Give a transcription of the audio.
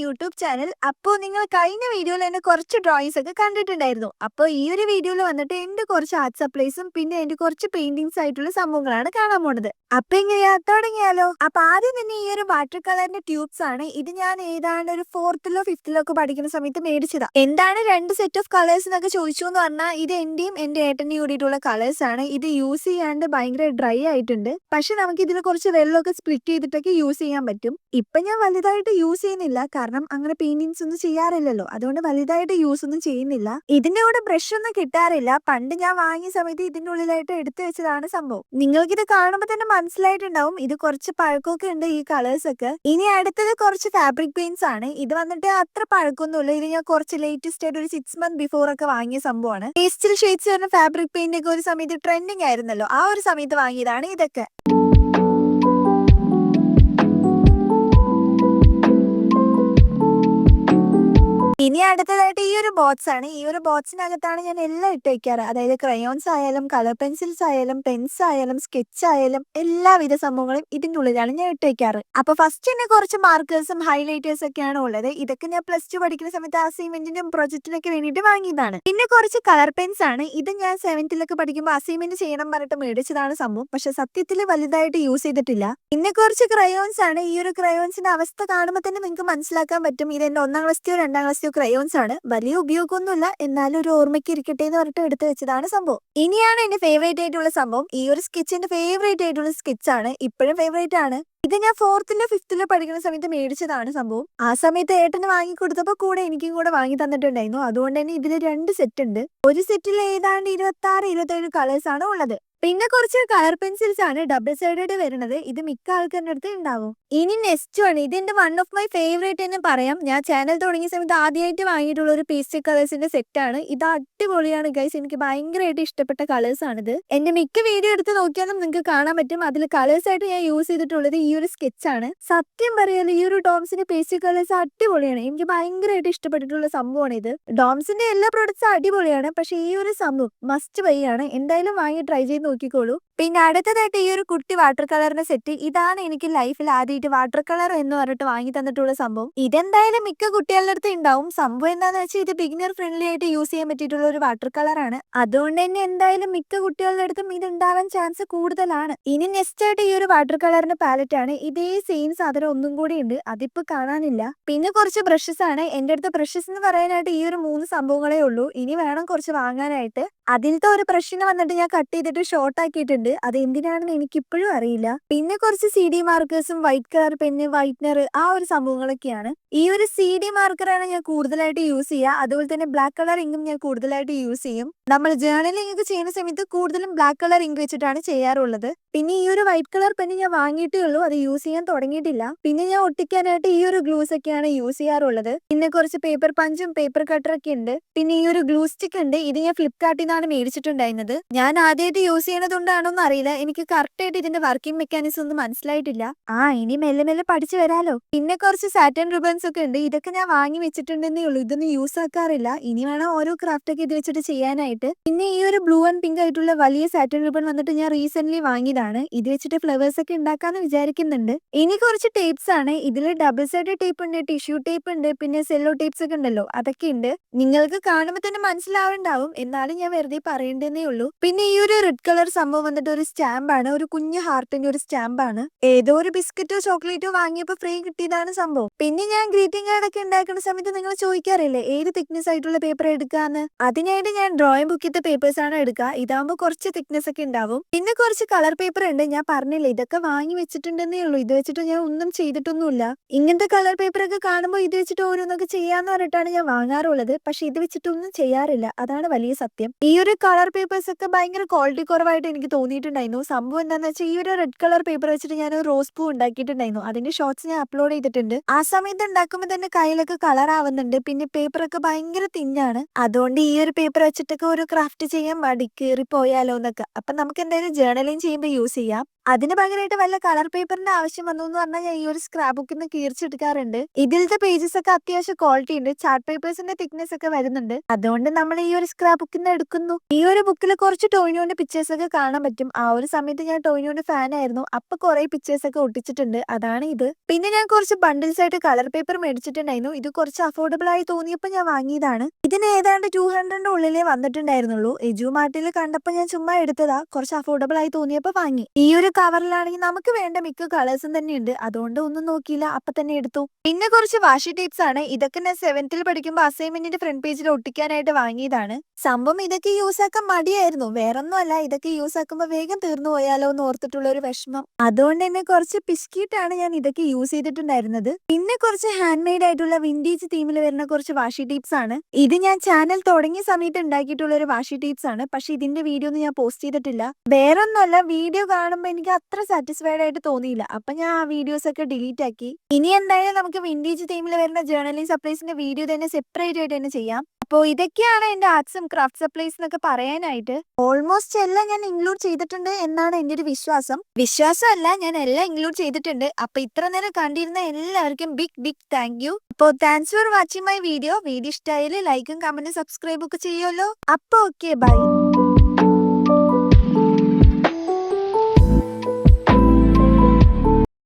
YouTube channel. അപ്പോൾ നിങ്ങൾ കഴിഞ്ഞ വീഡിയോയിൽ എന്റെ കുറച്ച് ഡ്രോയിങ്സ് ഒക്കെ കണ്ടിട്ടുണ്ടായിരുന്നു. അപ്പോൾ ഈ ഒരു വീഡിയോയിൽ വന്നിട്ട് എന്റെ കുറച്ച് ആർട്ട് സപ്ലൈസും പിന്നെ എന്റെ കുറച്ച് പെയിന്റിങ്സ് ആയിട്ടുള്ള സംഭവങ്ങളാണ് കാണാൻ പോണത്. അപ്പൊ എങ്ങനെയാ തുടങ്ങിയാലോ? അപ്പൊ ആദ്യം തന്നെ ഈ ഒരു വാട്ടർ കളറിന്റെ ട്യൂബ്സ് ആണ്. ഇത് ഞാൻ ഏതാണ്ട് ഒരു ഫോർത്തിലോ ഫിഫ്തിലോ ഒക്കെ പഠിക്കുന്ന സമയത്ത് മേടിച്ചതാ. എന്താണ് രണ്ട് സെറ്റ് ഓഫ് കളേഴ്സ് എന്നൊക്കെ ചോദിച്ചു എന്ന് പറഞ്ഞാൽ ഇത് എന്റെയും എന്റെ ഏട്ടന്റെയും കൂടിയിട്ടുള്ള കളേഴ്സ് ആണ്. ഇത് യൂസ് ചെയ്യാണ്ട് ഭയങ്കര ഡ്രൈ ആയിട്ടുണ്ട്. പക്ഷെ നമുക്ക് ഇതിൽ കുറച്ച് വെള്ളമൊക്കെ സ്പ്ലിറ്റ് ചെയ്തിട്ടൊക്കെ യൂസ് ചെയ്യാൻ പറ്റും. ഇപ്പൊ ഞാൻ വലുതായിട്ട് യൂസ് ചെയ്യുന്നില്ല, കാരണം അങ്ങനെ പെയിന്റിങ്സ് ഒന്നും ചെയ്യാറില്ലല്ലോ, അതുകൊണ്ട് വലുതായിട്ട് യൂസ് ഒന്നും ചെയ്യുന്നില്ല. ഇതിന്റെ കൂടെ ബ്രഷ് ഒന്നും കിട്ടാറില്ല. പണ്ട് ഞാൻ വാങ്ങിയ സമയത്ത് ഇതിന്റെ ഉള്ളിലായിട്ട് എടുത്തു വെച്ചതാണ് സംഭവം. നിങ്ങൾക്ക് ഇത് കാണുമ്പോൾ തന്നെ മനസ്സിലായിട്ടുണ്ടാവും ഇത് കുറച്ച് പഴക്കമൊക്കെ ഉണ്ട് ഈ കളേഴ്സ് ഒക്കെ. ഇനി അടുത്തത് കുറച്ച് ഫാബ്രിക് പെയിന്റ്സ് ആണ്. ഇത് വന്നിട്ട് അത്ര പഴക്കമൊന്നുമില്ല. ഇത് ഞാൻ കുറച്ച് ലേറ്റസ്റ്റ് ആയിട്ട് ഒരു 6 months ബിഫോർ ഒക്കെ വാങ്ങിയ സംഭവമാണ്. പേസ്റ്റൽ ഷെയ്ഡ്സ് വരുന്ന ഫാബ്രിക് പെയിന്റ് ഒക്കെ ഒരു സമയത്ത് ട്രെൻഡിങ് ആയിരുന്നല്ലോ, ആ ഒരു സമയത്ത് വാങ്ങിയതാണ് ഇതൊക്കെ. ഇനി അടുത്തതായിട്ട് ഈ ഒരു ബോക്സ് ആണ്. ഈ ഒരു ബോക്സിനകത്താണ് ഞാൻ എല്ലാം ഇട്ട് വെക്കാറ്. അതായത് ക്രയോൺസ് ആയാലും കളർ പെൻസിൽസ് ആയാലും പെൻസ് ആയാലും സ്കെച്ച് ആയാലും എല്ലാവിധ സംഭവങ്ങളും ഇതിന്റെ ഉള്ളിലാണ് ഞാൻ ഇട്ട് വെക്കാറ്. അപ്പൊ ഫസ്റ്റ് തന്നെ കുറച്ച് മാർക്കേഴ്സും ഹൈലൈറ്റേഴ്സ് ഒക്കെയാണ് ഉള്ളത്. ഇതൊക്കെ ഞാൻ +2 പഠിക്കുന്ന സമയത്ത് അസൈൻമെന്റിനും പ്രൊജക്ടിനൊക്കെ വേണ്ടിയിട്ട് വാങ്ങിയതാണ്. പിന്നെ കുറച്ച് കളർ പെൻസ് ആണ്. ഇത് ഞാൻ 7th പഠിക്കുമ്പോൾ അസൈൻമെന്റ് ചെയ്യണം പറഞ്ഞിട്ട് മേടിച്ചതാണ് സംഭവം. പക്ഷെ സത്യത്തിൽ വലുതായിട്ട് യൂസ് ചെയ്തിട്ടില്ല. പിന്നെ കുറച്ച് ക്രയോൺസ് ആണ്. ഈ ഒരു ക്രയോൺസിന്റെ അവസ്ഥ കാണുമ്പോൾ തന്നെ നിങ്ങൾക്ക് മനസ്സിലാക്കാൻ പറ്റും ഇത് എന്റെ 1ാം ക്ലാസ്സിലെയോ 2ാം ക്ലാസ്സിലെയോ ക്രയോൺസ് ആണ്. വലിയ ഉപയോഗമൊന്നുമില്ല, എന്നാലും ഒരു ഓർമ്മയ്ക്ക് ഇരിക്കട്ടെ എന്ന് പറഞ്ഞിട്ട് എടുത്തു വെച്ചതാണ് സംഭവം. ഇനിയാണ് എന്റെ ഫേവറേറ്റ് ആയിട്ടുള്ള സംഭവം. ഈ ഒരു സ്കെച്ച് എന്റെ ഫേവറേറ്റ് ആയിട്ടുള്ള സ്കെച്ച് ആണ്, ഇപ്പോഴും ഫേവറേറ്റ് ആണ്. ഇത് ഞാൻ 4th-ലോ 5th-ലോ പഠിക്കുന്ന സമയത്ത് മേടിച്ചതാണ് സംഭവം. ആ സമയത്ത് ഏട്ടന് വാങ്ങി കൊടുത്തപ്പോൾ കൂടെ എനിക്കും കൂടെ വാങ്ങി തന്നിട്ടുണ്ടായിരുന്നു. അതുകൊണ്ട് തന്നെ ഇതിൽ 2 സെറ്റ് ഉണ്ട്. ഒരു സെറ്റിൽ ഏതാണ്ട് 26, 27 കളേഴ്സ് ആണ് ഉള്ളത്. പിന്നെ കുറച്ച് കളർ പെൻസിൽസ് ആണ് ഡബിൾ സൈഡഡ് വരുന്നത്. ഇത് മിക്ക ആൾക്കാരുടെ അടുത്ത് ഉണ്ടാവും. ഇനി നെക്സ്റ്റ് ആണ്. ഇത് എന്റെ 1 of my ഫേവറേറ്റ് എന്ന് പറയാം. ഞാൻ ചാനൽ തുടങ്ങിയ സമയത്ത് ആദ്യമായിട്ട് വാങ്ങിയിട്ടുള്ള ഒരു പേസ്റ്റൽ കളേഴ്സിന്റെ സെറ്റ് ആണ്. ഇത് അടിപൊളിയാണ് ഗൈസ്. എനിക്ക് ഭയങ്കരമായിട്ട് ഇഷ്ടപ്പെട്ട കളേഴ്സ് ആണിത്. എന്റെ മിക്ക വീഡിയോ എടുത്ത് നോക്കിയാലും നിങ്ങൾക്ക് കാണാൻ പറ്റും. അതിൽ കളേഴ്സ് ആയിട്ട് ഞാൻ യൂസ് ചെയ്തിട്ടുള്ളത് ഈ ഒരു സ്കെച്ച് ആണ്. സത്യം പറയാലോ ഈ ഒരു ഡോംസിന്റെ പേസ്റ്റൽ കളേഴ്സ് അടിപൊളിയാണ്. എനിക്ക് ഭയങ്കരമായിട്ട് ഇഷ്ടപ്പെട്ടിട്ടുള്ള സംഭവമാണ് ഇത്. ഡോംസിന്റെ എല്ലാ പ്രോഡക്ട്സും അടിപൊളിയാണ്, പക്ഷെ ഈ ഒരു സംഭവം മസ്റ്റ് ബൈ ആണ്. എന്തായാലും വാങ്ങി ട്രൈ ചെയ്ത് നോക്കിക്കോളൂ. പിന്നെ അടുത്തതായിട്ട് ഈ ഒരു കുട്ടി വാട്ടർ കളറിന്റെ സെറ്റ്. ഇതാണ് എനിക്ക് ലൈഫിൽ ആദ്യമായിട്ട് വാട്ടർ കളർ എന്ന് പറഞ്ഞിട്ട് വാങ്ങി തന്നിട്ടുള്ള സംഭവം. ഇതെന്തായാലും മിക്ക കുട്ടികളുടെ അടുത്ത് ഉണ്ടാവും. സംഭവം എന്താണെന്ന് വെച്ചാൽ ഇത് ബിഗിനർ ഫ്രണ്ട്ലി ആയിട്ട് യൂസ് ചെയ്യാൻ പറ്റിയിട്ടുള്ള ഒരു വാട്ടർ കളറാണ്. അതുകൊണ്ട് തന്നെ എന്തായാലും മിക്ക കുട്ടികളുടെ അടുത്തും ഇത് ഉണ്ടാവാൻ ചാൻസ് കൂടുതലാണ്. ഇനി നെക്സ്റ്റ് ആയിട്ട് ഈ ഒരു വാട്ടർ കളറിന്റെ പാലറ്റ് ആണ്. ഇതേ സെയിം സാധനം ഒന്നും കൂടി ഉണ്ട്, അതിപ്പോ കാണാനില്ല. പിന്നെ കുറച്ച് ബ്രഷസ് ആണ്. എന്റെ അടുത്ത് ബ്രഷസ് എന്ന് പറയാനായിട്ട് ഈ ഒരു 3 സംഭവങ്ങളേ ഉള്ളൂ. ഇനി വേണം കുറച്ച് വാങ്ങാനായിട്ട്. അതിലത്തെ ഒരു ബ്രഷിനെ വന്നിട്ട് ഞാൻ കട്ട് ചെയ്തിട്ട് ഷോർട്ട് ആക്കിയിട്ടുണ്ട്. അത് എന്തിനാണെന്ന് എനിക്കിപ്പോഴും അറിയില്ല. പിന്നെ കുറച്ച് CD മാർക്കേഴ്സും വൈറ്റ് കളർ പെന്ന്, വൈറ്റ്നർ, ആ ഒരു സംഭവങ്ങളൊക്കെയാണ്. ഈ ഒരു CD മാർക്കറാണ് ഞാൻ കൂടുതലായിട്ട് യൂസ് ചെയ്യുക. അതുപോലെ തന്നെ ബ്ലാക്ക് കളർ ഇങ്കും ഞാൻ കൂടുതലായിട്ട് യൂസ് ചെയ്യും. നമ്മൾ ജേർണലിംഗ് ഒക്കെ ചെയ്യുന്ന സമയത്ത് കൂടുതലും ബ്ലാക്ക് കളർ ഇങ്ക് വെച്ചിട്ടാണ് ചെയ്യാറുള്ളത്. പിന്നെ ഈ ഒരു വൈറ്റ് കളർ പെന്ന് ഞാൻ വാങ്ങിയിട്ടേ ഉള്ളൂ, അത് യൂസ് ചെയ്യാൻ തുടങ്ങിയിട്ടില്ല. പിന്നെ ഞാൻ ഒട്ടിക്കാനായിട്ട് ഈ ഒരു ഗ്ലൂസ് ഒക്കെയാണ് യൂസ് ചെയ്യാറുള്ളത്. പിന്നെ കുറച്ച് പേപ്പർ പഞ്ചും പേപ്പർ കട്ടറൊക്കെ ഉണ്ട്. പിന്നെ ഈ ഒരു ഗ്ലൂ സ്റ്റിക്ക് ഉണ്ട്. ഇത് ഞാൻ ഫ്ലിപ്കാർട്ടിൽ നിന്നാണ് മേടിച്ചിട്ടുണ്ടായിരുന്നത്. ഞാൻ ആദ്യമായിട്ട് യൂസ് ചെയ്യണതുകൊണ്ടാണോന്ന് അറിയില്ല, എനിക്ക് കറക്റ്റ് ആയിട്ട് ഇതിന്റെ വർക്കിംഗ് മെക്കാനിസം ഒന്നും മനസ്സിലായിട്ടില്ല. ഇനി മെല്ലെ മെല്ലെ പഠിച്ചു വരാലോ. പിന്നെ കുറച്ച് സാറ്റൻ റിബൺസ് ഒക്കെ ഉണ്ട്. ഇതൊക്കെ ഞാൻ വാങ്ങി വെച്ചിട്ടുണ്ടെന്നേ ഉള്ളൂ, ഇതൊന്നും യൂസ് ആക്കാറില്ല. ഇനി വേണം ഓരോ ക്രാഫ്റ്റ് ഒക്കെ ഇത് വെച്ചിട്ട് ചെയ്യാനായിട്ട്. പിന്നെ ഈ ഒരു ബ്ലൂ ആൻഡ് പിങ്ക് ആയിട്ടുള്ള വലിയ സാറ്റൻ റിബൺ വന്നിട്ട് ഞാൻ റീസെന്റ് വാങ്ങിയതാണ്. ഇത് വെച്ചിട്ട് ഫ്ലവേഴ്സ് ഒക്കെ ഉണ്ടാക്കാന്ന് വിചാരിക്കുന്നുണ്ട്. ഇനി കുറച്ച് ടേപ്സ് ആണ്. ഇതിൽ ഡബിൾ സൈഡ് ടേപ്പ് ഉണ്ട്, ടിഷ്യൂ ടേപ്പ് ഉണ്ട്, പിന്നെ സെല്ലോ ടേപ്സ് ഒക്കെ ഉണ്ടല്ലോ, അതൊക്കെ ഉണ്ട്. നിങ്ങൾക്ക് കാണുമ്പോൾ തന്നെ മനസ്സിലാവുണ്ടാവും, എന്നാലും ഞാൻ വെറുതെ പറയേണ്ടതേ ഉള്ളൂ. പിന്നെ ഈ ഒരു റെഡ് കളർ സംഭവം വന്നിട്ട് ഒരു സ്റ്റാമ്പ് ആണ്, ഒരു കുഞ്ഞു ഹാർട്ടിന്റെ ഒരു സ്റ്റാമ്പ് ആണ്. ഏതോ ഒരു ബിസ്ക്കറ്റോ ചോക്ലേറ്റോ വാങ്ങിയപ്പോൾ ഫ്രീ കിട്ടിയതാണ് സംഭവം. പിന്നെ ഞാൻ ഗ്രീറ്റിംഗ് കാർഡ് ഒക്കെ ഉണ്ടാക്കുന്ന സമയത്ത് നിങ്ങൾ ചോദിക്കാറില്ലേ ഏത് തിക്നെസ് ആയിട്ടുള്ള പേപ്പർ എടുക്കാന്ന്. അതിനായിട്ട് ഞാൻ ഡ്രോയിങ് ബുക്കിന്റെ പേപ്പേഴ്സ് ആണ് എടുക്കുക. ഇതാകുമ്പോൾ കുറച്ച് തിക്നെസ് ഒക്കെ ഉണ്ടാവും. പിന്നെ കുറച്ച് കളർ പേപ്പർ ഉണ്ട്. ഞാൻ പറഞ്ഞില്ലേ ഇതൊക്കെ വാങ്ങി വെച്ചിട്ടുണ്ടെന്നേ ഉള്ളൂ, ഇത് വെച്ചിട്ട് ഞാൻ ഒന്നും ചെയ്തിട്ടൊന്നുമില്ല. ഇങ്ങനത്തെ കളർ പേപ്പർ ഒക്കെ കാണുമ്പോൾ ഇത് വെച്ചിട്ട് ഓരോന്നൊക്കെ ചെയ്യാന്ന് പറഞ്ഞിട്ടാണ് ഞാൻ വാങ്ങാറുള്ളത്. പക്ഷെ ഇത് വെച്ചിട്ടൊന്നും ചെയ്യാറില്ല, അതാണ് വലിയ സത്യം. ഈ ഒരു കളർ പേപ്പേഴ്സ് ഒക്കെ ഭയങ്കര ക്വാളിറ്റി കുറവായിട്ട് എനിക്ക് തോന്നിയിട്ടുണ്ടായിരുന്നു. സംഭവം എന്താണെന്ന് വെച്ചാൽ ഈ ഒരു റെഡ് കളർ പേപ്പർ വെച്ചിട്ട് ഞാൻ ഒരു റോസ് പൂ ഉണ്ടാക്കിയിട്ടുണ്ടായിരുന്നു. അതിന്റെ ഷോർട്സ് ഞാൻ അപ്ലോഡ് ചെയ്തിട്ടുണ്ട്. ആ സമയത്ത് ഉണ്ടാക്കുമ്പോൾ തന്നെ കയ്യിലൊക്കെ കളർ ആവുന്നുണ്ട്. പിന്നെ പേപ്പറൊക്കെ ഭയങ്കര തിന്നാണ്. അതുകൊണ്ട് ഈ ഒരു പേപ്പർ വെച്ചിട്ടൊക്കെ ഒരു ക്രാഫ്റ്റ് ചെയ്യാൻ മടി കയറി പോയാലോ എന്നൊക്കെ. അപ്പൊ നമുക്ക് എന്തായാലും ജേർണലിംഗ് ചെയ്യുമ്പോൾ യൂസ് ചെയ്യാം. അതിന് പകരമായിട്ട് വല്ല കളർ പേപ്പറിന്റെ ആവശ്യം വന്നു എന്ന് പറഞ്ഞാൽ ഞാൻ ഈ ഒരു സ്ക്രാപ്പ് ബുക്കിൽ നിന്ന് കീറിച്ചെടുക്കാറുണ്ട്. ഇതിലത്തെ പേജസ് ഒക്കെ അത്യാവശ്യം ക്വാളിറ്റി ഉണ്ട്. ചാർട്ട് പേപ്പേഴ്സിന്റെ തിക്നെസ് ഒക്കെ വരുന്നുണ്ട്. അതുകൊണ്ട് നമ്മൾ ഈ ഒരു സ്ക്രാപ്പ് ബുക്കിൽ നിന്ന് എടുക്കുന്നു. ഈ ഒരു ബുക്കിൽ കുറച്ച് ടോയിനോന്റെ പിക്ചേഴ്സ് ഒക്കെ കാണാൻ പറ്റും. ആ ഒരു സമയത്ത് ഞാൻ ടോവിനോയുടെ ഫാനായിരുന്നു. അപ്പൊ കുറെ പിക്ചേഴ്സ് ഒക്കെ ഒട്ടിച്ചിട്ടുണ്ട്. അതാണ് ഇത്. പിന്നെ ഞാൻ കുറച്ച് ബണ്ടിൽസ് ആയിട്ട് കളർ പേപ്പർ മേടിച്ചിട്ടുണ്ടായിരുന്നു. ഇത് കുറച്ച് അഫോർഡബിൾ ആയി തോന്നിയപ്പോൾ ഞാൻ വാങ്ങിയതാണ്. ഇതിന് ഏതാണ്ട് 200 ഉള്ളിലേ വന്നിട്ടുണ്ടായിരുന്നുള്ളൂ. എജു മാർട്ടിൽ കണ്ടപ്പോൾ ഞാൻ ചുമ്മാ എടുത്തതാ. കുറച്ച് അഫോർഡബിൾ ആയി തോന്നിയപ്പോൾ വാങ്ങി. ഈ ഒരു കവറിലാണെങ്കിൽ നമുക്ക് വേണ്ട മിക്ക കളേഴ്സും തന്നെ ഉണ്ട്. അതുകൊണ്ട് ഒന്നും നോക്കിയില്ല, അപ്പൊ തന്നെ എടുത്തു. പിന്നെ കുറച്ച് വാഷി ടേപ്സ് ആണ്. ഇതൊക്കെ ഞാൻ 7th പഠിക്കുമ്പോൾ അസൈൻമെന്റിന്റെ ഫ്രണ്ട് പേജിൽ ഒട്ടിക്കാനായിട്ട് വാങ്ങിയതാണ്. സംഭവം ഇതൊക്കെ യൂസ് ആക്കാൻ മടിയായിരുന്നു. വേറൊന്നും അല്ല, ഇതൊക്കെ യൂസ് ആക്കുമ്പോൾ വേഗം തീർന്നു പോയാലോ എന്ന് ഓർത്തിട്ടുള്ള ഒരു വിഷമം. അതുകൊണ്ട് തന്നെ കുറച്ച് പിശുക്കിയിട്ടാണ് ഞാൻ ഇതൊക്കെ യൂസ് ചെയ്തിട്ടുണ്ടായിരുന്നത്. പിന്നെ കുറച്ച് ഹാൻഡ് മെയ്ഡ് ആയിട്ടുള്ള വിന്റേജ് തീമിൽ വരുന്ന കുറച്ച് വാഷി ടേപ്സ് ആണ്. ഇത് ഞാൻ ചാനൽ തുടങ്ങിയ സമയത്ത് ഉണ്ടാക്കിയിട്ടുള്ള ഒരു വാഷി ടേപ്സ് ആണ്. പക്ഷെ ഇതിന്റെ വീഡിയോ ഒന്നും ഞാൻ പോസ്റ്റ് ചെയ്തിട്ടില്ല. വേറൊന്നുമല്ല, വീഡിയോ കാണുമ്പോൾ എനിക്ക് അത്ര സാറ്റിസ്ഫൈഡ് ആയിട്ട് തോന്നിയില്ല. അപ്പൊ ഞാൻ ആ വീഡിയോസ് ഒക്കെ ഡിലീറ്റ് ആക്കി. ഇനി എന്തായാലും നമുക്ക് വിന്റേജ് തീമിൽ വരുന്ന ജേർണലിംഗ് സപ്ലൈസിന്റെ വീഡിയോ തന്നെ സെപ്പറേറ്റ് ആയിട്ട് തന്നെ ചെയ്യാം. അപ്പോൾ ഇതൊക്കെയാണ് എന്റെ ആർട്സും ക്രാഫ്റ്റ് സപ്ലൈസ് എന്നൊക്കെ പറയാനായിട്ട്. ഓൾമോസ്റ്റ് എല്ലാം ഞാൻ ഇൻക്ലൂഡ് ചെയ്തിട്ടുണ്ട് എന്നാണ് എന്റെ ഒരു വിശ്വാസമല്ല, ഞാൻ എല്ലാം ഇൻക്ലൂഡ് ചെയ്തിട്ടുണ്ട്. അപ്പൊ ഇത്ര നേരം കണ്ടിരുന്ന എല്ലാവർക്കും ബിഗ് താങ്ക് യു. അപ്പോൾ thanks for watching my video ഇഷ്ടമായാലും ലൈക്കും കമന്റും സബ്സ്ക്രൈബും ഒക്കെ ചെയ്യുമല്ലോ. അപ്പൊ ഓക്കെ, ബൈ.